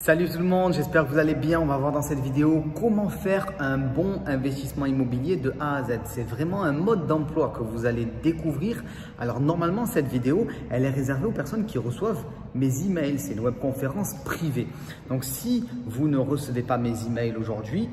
Salut tout le monde, j'espère que vous allez bien. On va voir dans cette vidéo comment faire un bon investissement immobilier de A à Z. C'est vraiment un mode d'emploi que vous allez découvrir. Alors normalement, cette vidéo, elle est réservée aux personnes qui reçoivent mes emails. C'est une webconférence privée. Donc si vous ne recevez pas mes emails aujourd'hui,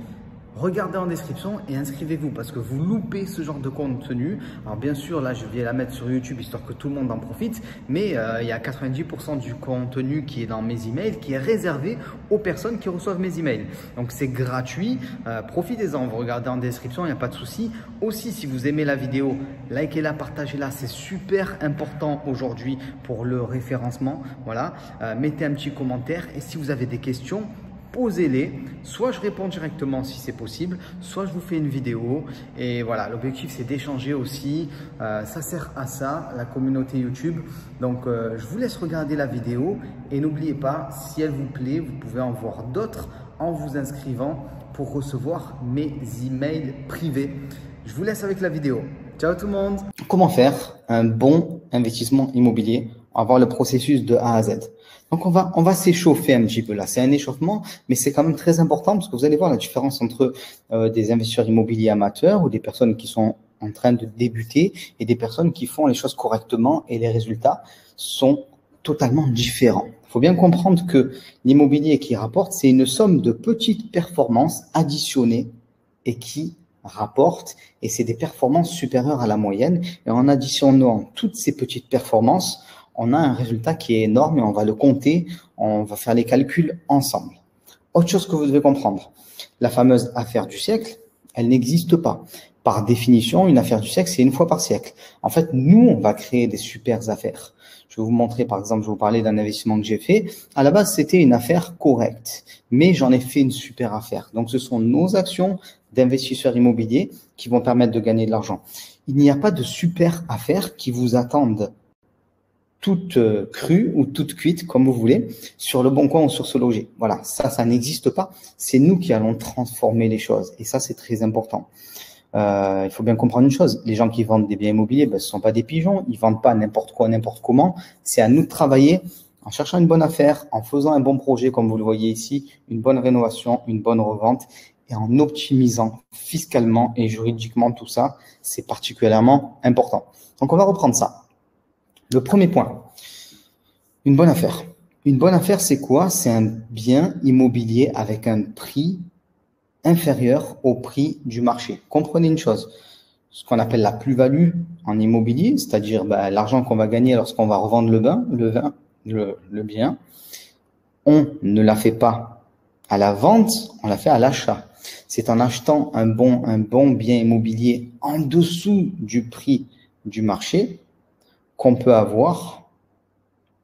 regardez en description et inscrivez-vous parce que vous loupez ce genre de contenu. Alors bien sûr, là, je vais la mettre sur YouTube histoire que tout le monde en profite, mais il y a 90% du contenu qui est dans mes emails qui est réservé aux personnes qui reçoivent mes emails. Donc c'est gratuit, profitez-en, vous regardez en description, il n'y a pas de souci. Aussi, si vous aimez la vidéo, likez-la, partagez-la, c'est super important aujourd'hui pour le référencement. Voilà, mettez un petit commentaire et si vous avez des questions, posez-les, soit je réponds directement si c'est possible, soit je vous fais une vidéo. Et voilà, l'objectif c'est d'échanger aussi. Ça sert à ça, la communauté YouTube. Donc je vous laisse regarder la vidéo et n'oubliez pas, si elle vous plaît, vous pouvez en voir d'autres en vous inscrivant pour recevoir mes emails privés. Je vous laisse avec la vidéo. Ciao tout le monde. Comment faire un bon investissement immobilier? On va voir le processus de A à Z. Donc, on va s'échauffer un petit peu là. C'est un échauffement, mais c'est quand même très important parce que vous allez voir la différence entre des investisseurs immobiliers amateurs ou des personnes qui sont en train de débuter et des personnes qui font les choses correctement et les résultats sont totalement différents. Il faut bien comprendre que l'immobilier qui rapporte, c'est une somme de petites performances additionnées et qui rapportent, et c'est des performances supérieures à la moyenne. Et en additionnant toutes ces petites performances, on a un résultat qui est énorme et on va le compter, on va faire les calculs ensemble. Autre chose que vous devez comprendre, la fameuse affaire du siècle, elle n'existe pas. Par définition, une affaire du siècle, c'est une fois par siècle. En fait, nous, on va créer des super affaires. Je vais vous montrer, par exemple, je vais vous parler d'un investissement que j'ai fait. À la base, c'était une affaire correcte, mais j'en ai fait une super affaire. Donc, ce sont nos actions d'investisseurs immobiliers qui vont permettre de gagner de l'argent. Il n'y a pas de super affaires qui vous attendent toute crue ou toute cuite, comme vous voulez, sur le bon coin ou sur ce loger. Voilà, ça n'existe pas. C'est nous qui allons transformer les choses. Et ça, c'est très important. Il faut bien comprendre une chose. Les gens qui vendent des biens immobiliers, ce ne sont pas des pigeons. Ils vendent pas n'importe quoi, n'importe comment. C'est à nous de travailler en cherchant une bonne affaire, en faisant un bon projet, comme vous le voyez ici, une bonne rénovation, une bonne revente, et en optimisant fiscalement et juridiquement tout ça. C'est particulièrement important. Donc, on va reprendre ça. Le premier point, une bonne affaire. Une bonne affaire, c'est quoi? C'est un bien immobilier avec un prix inférieur au prix du marché. Comprenez une chose, ce qu'on appelle la plus-value en immobilier, c'est-à-dire l'argent qu'on va gagner lorsqu'on va revendre le bien, on ne la fait pas à la vente, on la fait à l'achat. C'est en achetant un bon bien immobilier en dessous du prix du marché qu'on peut avoir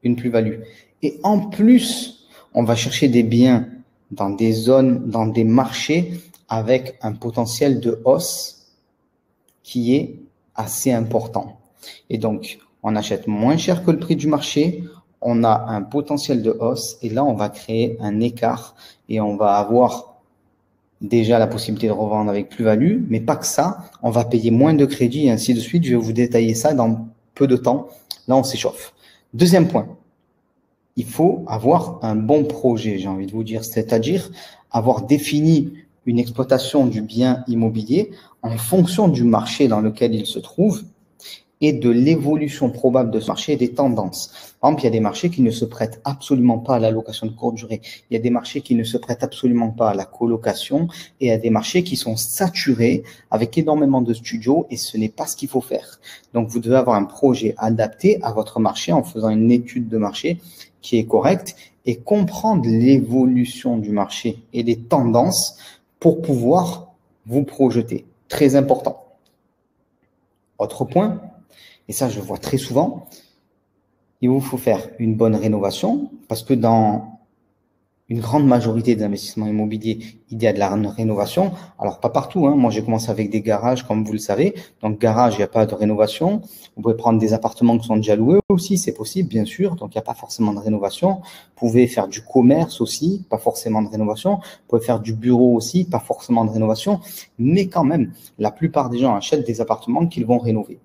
une plus-value. Et en plus, on va chercher des biens dans des zones, dans des marchés avec un potentiel de hausse qui est assez important. Et donc, on achète moins cher que le prix du marché, on a un potentiel de hausse et là, on va créer un écart et on va avoir déjà la possibilité de revendre avec plus-value, mais pas que ça, on va payer moins de crédit et ainsi de suite. Je vais vous détailler ça dans peu de temps. Là, on s'échauffe. Deuxième point, il faut avoir un bon projet, j'ai envie de vous dire, c'est-à-dire avoir défini une exploitation du bien immobilier en fonction du marché dans lequel il se trouve et de l'évolution probable de ce marché et des tendances. Par exemple, il y a des marchés qui ne se prêtent absolument pas à la location de courte durée. Il y a des marchés qui ne se prêtent absolument pas à la colocation et il y a des marchés qui sont saturés avec énormément de studios et ce n'est pas ce qu'il faut faire. Donc, vous devez avoir un projet adapté à votre marché en faisant une étude de marché qui est correcte et comprendre l'évolution du marché et les tendances pour pouvoir vous projeter. Très important. Autre point, et ça je le vois très souvent, il vous faut faire une bonne rénovation parce que dans une grande majorité des investissements immobiliers, il y a de la rénovation. Alors, pas partout. Moi, j'ai commencé avec des garages, comme vous le savez. Donc, garage, il n'y a pas de rénovation. Vous pouvez prendre des appartements qui sont déjà loués aussi, c'est possible, bien sûr. Donc, il n'y a pas forcément de rénovation. Vous pouvez faire du commerce aussi, pas forcément de rénovation. Vous pouvez faire du bureau aussi, pas forcément de rénovation. Mais quand même, la plupart des gens achètent des appartements qu'ils vont rénover.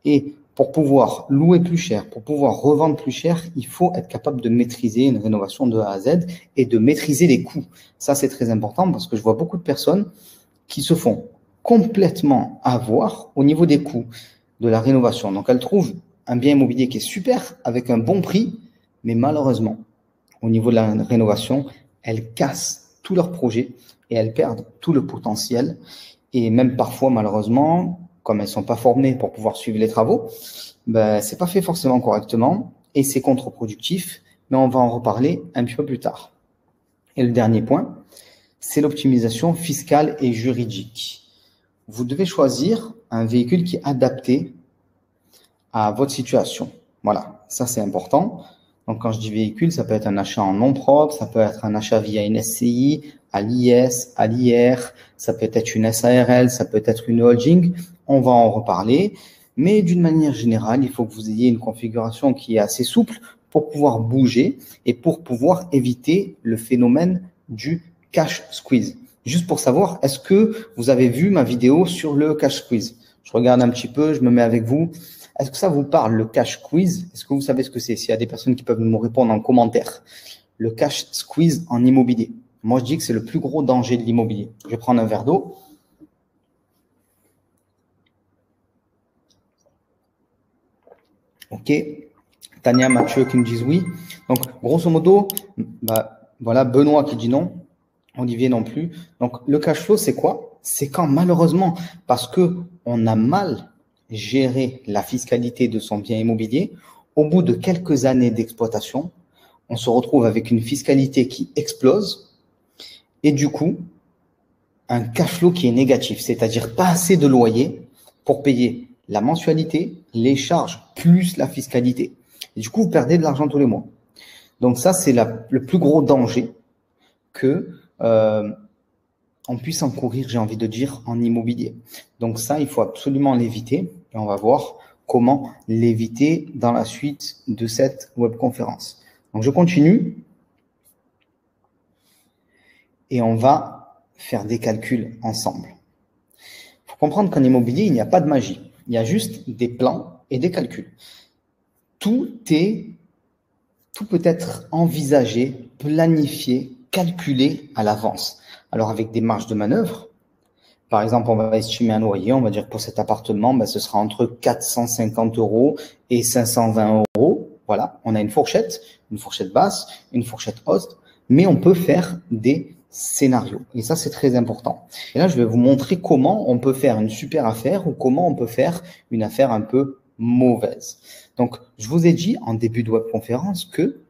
Et pour pouvoir louer plus cher, pour pouvoir revendre plus cher, il faut être capable de maîtriser une rénovation de A à Z et de maîtriser les coûts. Ça, c'est très important parce que je vois beaucoup de personnes qui se font complètement avoir au niveau des coûts de la rénovation. Donc, elles trouvent un bien immobilier qui est super avec un bon prix, mais malheureusement, au niveau de la rénovation, elles cassent tous leurs projets et elles perdent tout le potentiel. Et même parfois, malheureusement, comme elles ne sont pas formées pour pouvoir suivre les travaux, ben, c'est pas fait forcément correctement et c'est contre-productif, mais on va en reparler un petit peu plus tard. Et le dernier point, c'est l'optimisation fiscale et juridique. Vous devez choisir un véhicule qui est adapté à votre situation. Voilà, ça c'est important. Donc quand je dis véhicule, ça peut être un achat en nom propre, ça peut être un achat via une SCI, à l'IS, à l'IR, ça peut être une SARL, ça peut être une holding. On va en reparler. Mais d'une manière générale, il faut que vous ayez une configuration qui est assez souple pour pouvoir bouger et pour pouvoir éviter le phénomène du cash squeeze. Juste pour savoir, est-ce que vous avez vu ma vidéo sur le cash squeeze? Je regarde un petit peu, je me mets avec vous. Est-ce que ça vous parle, le cash squeeze? Est-ce que vous savez ce que c'est? S'il y a des personnes qui peuvent me répondre en commentaire. Le cash squeeze en immobilier. Moi, je dis que c'est le plus gros danger de l'immobilier. Je vais prendre un verre d'eau. Ok. Tania, Mathieu qui me disent oui. Donc, grosso modo, voilà, Benoît qui dit non. Olivier non plus. Donc, le cash flow, c'est quoi? C'est quand malheureusement, parce que on a mal géré la fiscalité de son bien immobilier, au bout de quelques années d'exploitation, on se retrouve avec une fiscalité qui explose et du coup, un cash flow qui est négatif, c'est-à-dire pas assez de loyer pour payer la mensualité, les charges, plus la fiscalité. Et du coup, vous perdez de l'argent tous les mois. Donc ça, c'est le plus gros danger que on puisse encourir, j'ai envie de dire, en immobilier. Donc ça, il faut absolument l'éviter et on va voir comment l'éviter dans la suite de cette webconférence. Donc je continue et on va faire des calculs ensemble. Il faut comprendre qu'en immobilier, il n'y a pas de magie. Il y a juste des plans et des calculs. Tout peut être envisagé, planifié, calculé à l'avance. Alors, avec des marges de manœuvre, par exemple, on va estimer un loyer, on va dire que pour cet appartement, ce sera entre 450 € et 520 €. Voilà, on a une fourchette basse, une fourchette haute, mais on peut faire des scénarios. Et ça, c'est très important. Et là, je vais vous montrer comment on peut faire une super affaire ou comment on peut faire une affaire un peu mauvaise. Donc, je vous ai dit en début de webconférence que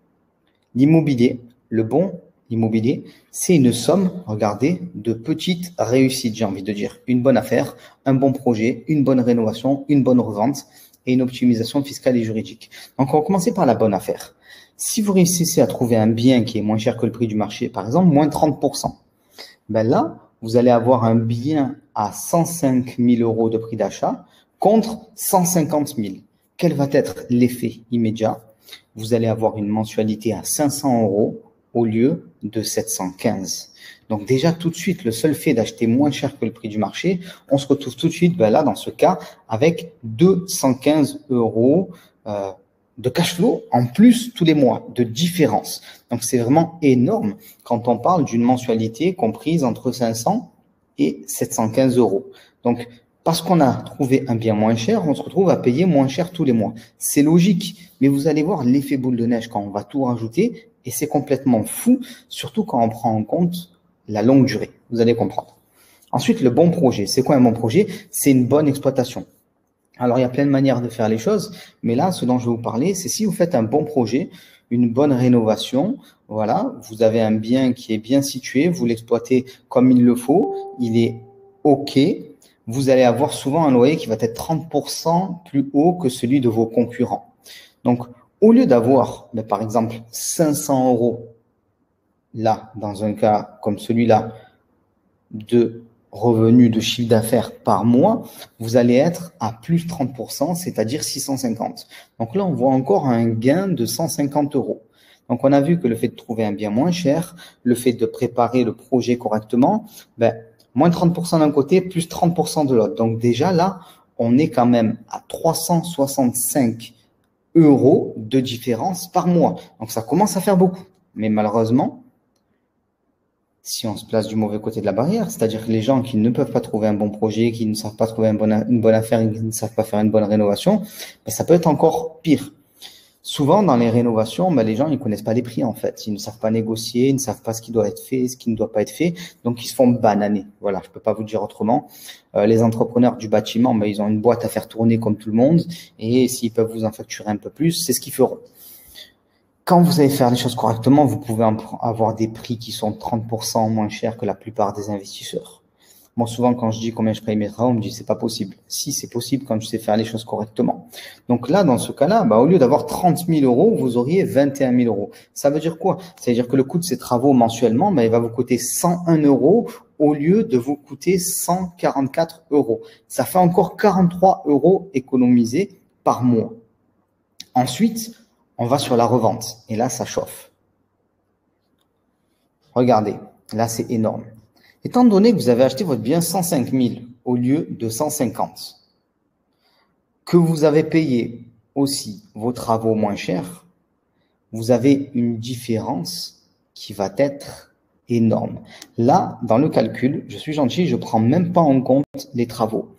l'immobilier, le bon immobilier, c'est une somme, regardez, de petites réussites, j'ai envie de dire. Une bonne affaire, un bon projet, une bonne rénovation, une bonne revente et une optimisation fiscale et juridique. Donc, on va commencer par la bonne affaire. Si vous réussissez à trouver un bien qui est moins cher que le prix du marché, par exemple, moins 30%, ben là, vous allez avoir un bien à 105 000 € de prix d'achat contre 150 000. Quel va être l'effet immédiat? Vous allez avoir une mensualité à 500 € au lieu de 715. Donc déjà, tout de suite, le seul fait d'acheter moins cher que le prix du marché, on se retrouve tout de suite, là, dans ce cas, avec 215 € de cash flow en plus tous les mois, de différence. Donc, c'est vraiment énorme quand on parle d'une mensualité comprise entre 500 et 715 €. Donc, parce qu'on a trouvé un bien moins cher, on se retrouve à payer moins cher tous les mois. C'est logique, mais vous allez voir l'effet boule de neige quand on va tout rajouter et c'est complètement fou, surtout quand on prend en compte la longue durée. Vous allez comprendre. Ensuite, le bon projet. C'est quoi un bon projet? C'est une bonne exploitation. Alors, il y a plein de manières de faire les choses, mais là, ce dont je vais vous parler, c'est si vous faites un bon projet, une bonne rénovation, voilà, vous avez un bien qui est bien situé, vous l'exploitez comme il le faut, il est OK, vous allez avoir souvent un loyer qui va être 30% plus haut que celui de vos concurrents. Donc, au lieu d'avoir, par exemple, 500 € là, dans un cas comme celui-là, de revenus de chiffre d'affaires par mois, vous allez être à plus 30%, c'est-à-dire 650. Donc là, on voit encore un gain de 150 €. Donc, on a vu que le fait de trouver un bien moins cher, le fait de préparer le projet correctement, moins 30% d'un côté, plus 30% de l'autre. Donc déjà, là, on est quand même à 365 € de différence par mois. Donc, ça commence à faire beaucoup. Mais malheureusement, si on se place du mauvais côté de la barrière, c'est-à-dire que les gens qui ne peuvent pas trouver un bon projet, qui ne savent pas trouver une bonne affaire, qui ne savent pas faire une bonne rénovation, ben, ça peut être encore pire. Souvent, dans les rénovations, ben, les gens ils connaissent pas les prix en fait. Ils ne savent pas négocier, ils ne savent pas ce qui doit être fait, ce qui ne doit pas être fait. Donc, ils se font bananer. Voilà, je peux pas vous dire autrement. Les entrepreneurs du bâtiment, ben, ils ont une boîte à faire tourner comme tout le monde. Et s'ils peuvent vous en facturer un peu plus, c'est ce qu'ils feront. Quand vous allez faire les choses correctement, vous pouvez avoir des prix qui sont 30% moins chers que la plupart des investisseurs. Moi, souvent, quand je dis combien je paye mes travaux, on me dit c'est pas possible. Si, c'est possible quand je sais faire les choses correctement. Donc là, dans ce cas-là, bah, au lieu d'avoir 30 000 €, vous auriez 21 000 €. Ça veut dire quoi? Ça veut dire que le coût de ces travaux mensuellement, bah, il va vous coûter 101 € au lieu de vous coûter 144 €. Ça fait encore 43 € économisés par mois. Ensuite, on va sur la revente. Et là, ça chauffe. Regardez, là, c'est énorme. Étant donné que vous avez acheté votre bien 105 000 au lieu de 150, que vous avez payé aussi vos travaux moins chers, vous avez une différence qui va être énorme. Là, dans le calcul, je suis gentil, je ne prends même pas en compte les travaux.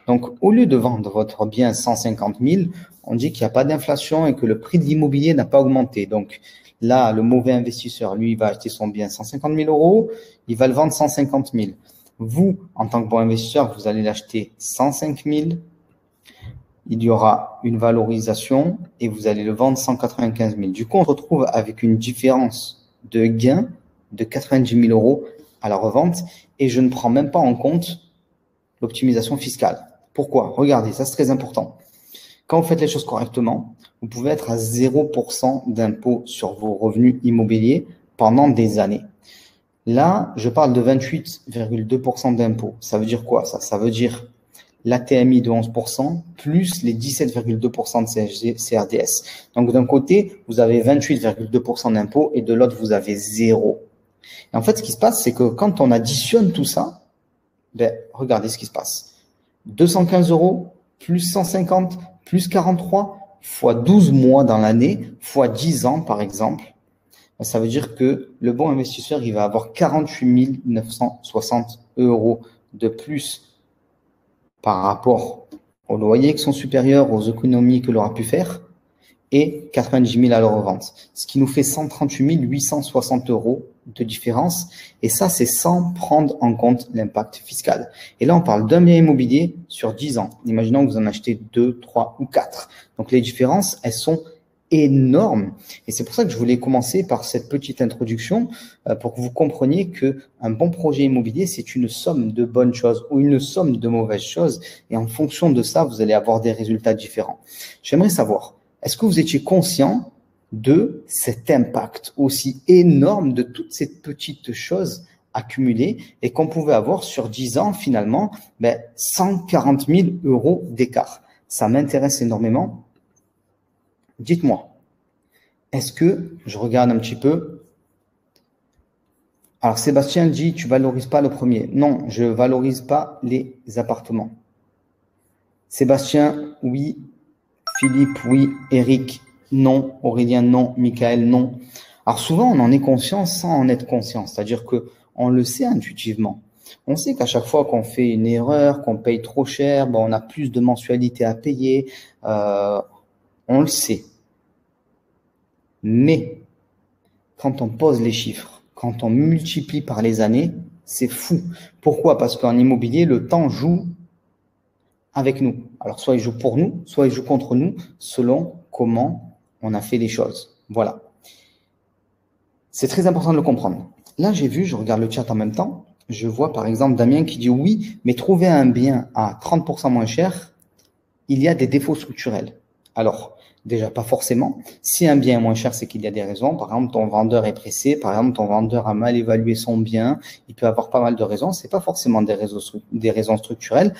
Donc, au lieu de vendre votre bien 150 000, on dit qu'il n'y a pas d'inflation et que le prix de l'immobilier n'a pas augmenté. Donc, là, le mauvais investisseur, lui, il va acheter son bien 150 000 €, il va le vendre 150 000. Vous, en tant que bon investisseur, vous allez l'acheter 105 000. Il y aura une valorisation et vous allez le vendre 195 000. Du coup, on se retrouve avec une différence de gain de 90 000 € à la revente et je ne prends même pas en compte l'optimisation fiscale. Pourquoi? Regardez, ça c'est très important. Quand vous faites les choses correctement, vous pouvez être à 0% d'impôt sur vos revenus immobiliers pendant des années. Là, je parle de 28,2% d'impôt. Ça veut dire quoi ça? Ça veut dire la TMI de 11% plus les 17,2% de CRDS. Donc d'un côté, vous avez 28,2% d'impôt et de l'autre, vous avez 0. Et en fait, ce qui se passe, c'est que quand on additionne tout ça, ben, regardez ce qui se passe. 215 € plus 150 plus 43 fois 12 mois dans l'année fois 10 ans par exemple. Ben, ça veut dire que le bon investisseur, il va avoir 48 960 € de plus par rapport aux loyers qui sont supérieurs, aux économies que l'on aura pu faire et 90 000 à la revente. Ce qui nous fait 138 860 € de différence. Et ça, c'est sans prendre en compte l'impact fiscal. Et là, on parle d'un bien immobilier sur 10 ans. Imaginons que vous en achetez 2, 3 ou 4. Donc, les différences, elles sont énormes. Et c'est pour ça que je voulais commencer par cette petite introduction pour que vous compreniez que un bon projet immobilier, c'est une somme de bonnes choses ou une somme de mauvaises choses. Et en fonction de ça, vous allez avoir des résultats différents. J'aimerais savoir, est-ce que vous étiez conscient de cet impact aussi énorme de toutes ces petites choses accumulées et qu'on pouvait avoir sur 10 ans finalement 140 000 € d'écart? Ça m'intéresse énormément. Dites-moi, est-ce que, je regarde un petit peu, alors Sébastien dit, tu valorises pas le premier. Non, je valorise pas les appartements. Sébastien, oui. Philippe, oui. Eric, non. Aurélien, non. Michael, non. Alors souvent, on en est conscient sans en être conscient. C'est-à-dire que on le sait intuitivement. On sait qu'à chaque fois qu'on fait une erreur, qu'on paye trop cher, on a plus de mensualités à payer. On le sait. Mais quand on pose les chiffres, quand on multiplie par les années, c'est fou. Pourquoi? Parce qu'en immobilier, le temps joue avec nous. Alors, soit il joue pour nous, soit il joue contre nous, selon comment on a fait les choses. Voilà. C'est très important de le comprendre. Là, j'ai vu, je regarde le chat en même temps, je vois par exemple Damien qui dit oui, mais trouver un bien à 30% moins cher, il y a des défauts structurels. Alors, déjà, pas forcément. Si un bien est moins cher, c'est qu'il y a des raisons. Par exemple, ton vendeur est pressé. Par exemple, ton vendeur a mal évalué son bien. Il peut avoir pas mal de raisons. C'est pas forcément des raisons structurelles.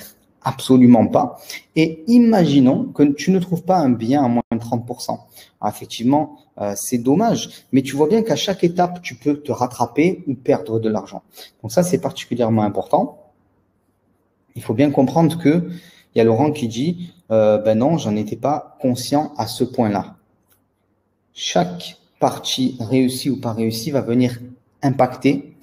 Absolument pas. Et imaginons que tu ne trouves pas un bien à moins de 30%. Alors, effectivement, c'est dommage. Mais tu vois bien qu'à chaque étape, tu peux te rattraper ou perdre de l'argent. Donc ça, c'est particulièrement important. Il faut bien comprendre que Il y a Laurent qui dit ben non, j'en étais pas conscient à ce point-là. Chaque partie réussie ou pas réussie va venir impacter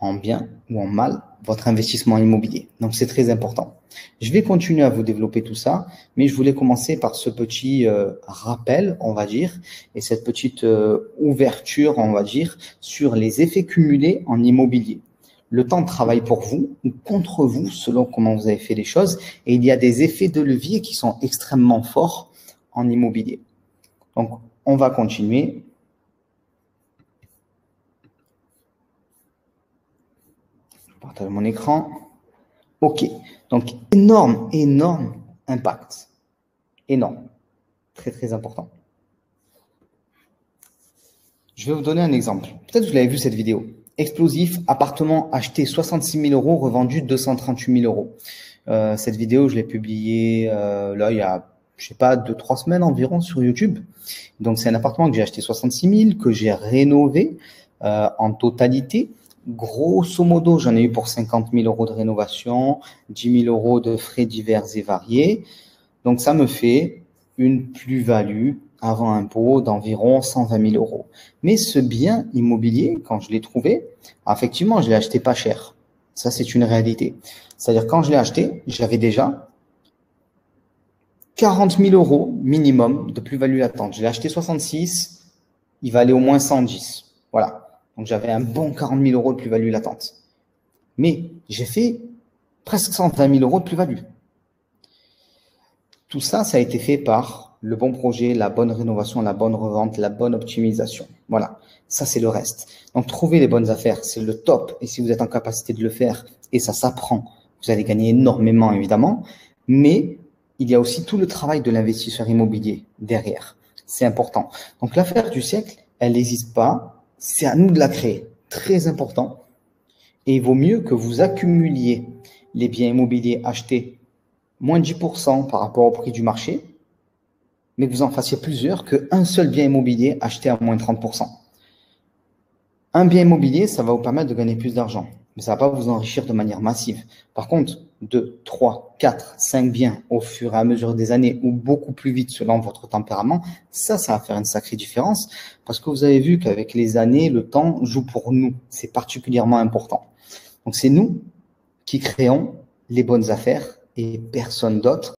en bien ou en mal votre investissement immobilier. Donc, c'est très important. Je vais continuer à vous développer tout ça, mais je voulais commencer par ce petit rappel, on va dire, et cette petite ouverture, on va dire, sur les effets cumulés en immobilier. Le temps travaille pour vous ou contre vous, selon comment vous avez fait les choses, et il y a des effets de levier qui sont extrêmement forts en immobilier. Donc, on va continuer. Je partage mon écran. OK. Donc, énorme impact. Énorme. Très, très important. Je vais vous donner un exemple. Peut-être que vous l'avez vu cette vidéo. Explosif, appartement acheté 66 000 euros, revendu 238 000 euros. Cette vidéo, je l'ai publiée là, il y a, je sais pas, 2-3 semaines environ sur YouTube. Donc, c'est un appartement que j'ai acheté 66 000, que j'ai rénové en totalité. Grosso modo, j'en ai eu pour 50 000 euros de rénovation, 10 000 euros de frais divers et variés. Donc, ça me fait une plus-value avant impôt d'environ 120 000 euros. Mais ce bien immobilier, quand je l'ai trouvé, effectivement, je l'ai acheté pas cher. Ça, c'est une réalité. C'est-à-dire, quand je l'ai acheté, j'avais déjà 40 000 euros minimum de plus-value latente. Je l'ai acheté 66, il va aller au moins 110. Voilà. Donc, j'avais un bon 40 000 euros de plus-value latente. Mais j'ai fait presque 120 000 euros de plus-value. Tout ça, ça a été fait par le bon projet, la bonne rénovation, la bonne revente, la bonne optimisation. Voilà, ça c'est le reste. Donc, trouver les bonnes affaires, c'est le top. Et si vous êtes en capacité de le faire, et ça s'apprend, vous allez gagner énormément, évidemment. Mais il y a aussi tout le travail de l'investisseur immobilier derrière. C'est important. Donc, l'affaire du siècle, elle n'existe pas. C'est à nous de la créer. Très important. Et il vaut mieux que vous accumuliez les biens immobiliers achetés moins 10% par rapport au prix du marché, mais que vous en fassiez plusieurs qu'un seul bien immobilier acheté à moins 30%. Un bien immobilier, ça va vous permettre de gagner plus d'argent, mais ça ne va pas vous enrichir de manière massive. Par contre, 2, 3, 4, 5 biens au fur et à mesure des années ou beaucoup plus vite selon votre tempérament, ça va faire une sacrée différence parce que vous avez vu qu'avec les années, le temps joue pour nous. C'est particulièrement important. Donc, c'est nous qui créons les bonnes affaires et personne d'autre.